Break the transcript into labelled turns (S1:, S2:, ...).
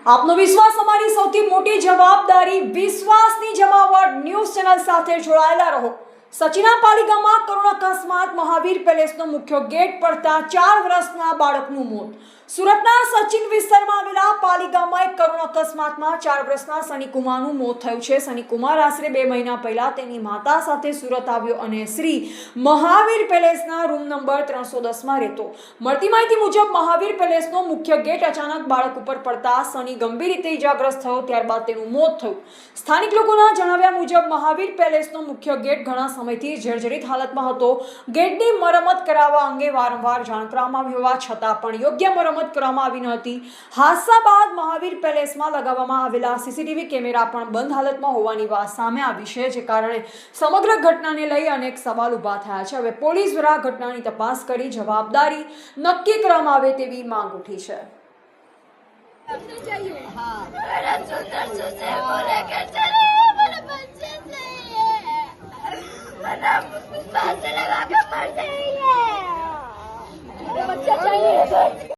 S1: આપનો વિશ્વાસ અમારી સૌથી મોટી જવાબદારી। વિશ્વાસની જમાવટ ન્યૂઝ ચેનલ સાથે જોડાયેલા રહો। સચિના પાલિકામાં કરુણ અકસ્માત। મહાવીર પેલેસનો મુખ્ય ગેટ પડતા 4 વર્ષના બાળકનું મોત। સુરતના સચિન વિસ્તારમાં આવેલા પાલિકામાં એક કરુણ અકસ્માતમાં 4 વર્ષના સનીકુમારનું મોત થયું છે। સનીકુમાર આશરે 2 મહિના પહેલા તેની માતા સાથે સુરત આવ્યો અને શ્રી મહાવીર પેલેસના રૂમ નંબર 310માં રહેતો। મળતી માહિતી મુજબ મહાવીર પેલેસનો મુખ્ય ગેટ અચાનક બાળક ઉપર પડતા સની ગંભીર રીતે ઇજાગ્રસ્ત થયો, ત્યારબાદ તેનું મોત થયું। સ્થાનિક લોકોના જણાવ્યા મુજબ મહાવીર પેલેસનો મુખ્ય ગેટ ઘણા સમયથી જર્જરિત હાલતમાં હતો। ગેટની મરમ્મત કરાવવા અંગે વારંવાર જાણ કરવામાં આવી હોવા છતાં પણ યોગ્ય મરમ્મત કરવામાં આવી ન હતી। હાદસા બાદ મહાવીર પેલેસમાં લગાવવામાં આવેલા સીસીટીવી કેમેરા પણ બંધ હાલતમાં હોવાની વાત સામે આવી છે, જે કારણે સમગ્ર ઘટનાને લઈ અનેક સવાલ ઊભા થયા છે। હવે પોલીસ દ્વારા ઘટનાની તપાસ કરી જવાબદારી નક્કી કરવામાં આવે તેવી માંગ ઉઠી છે।
S2: फांसी लगा के मर जाएगी।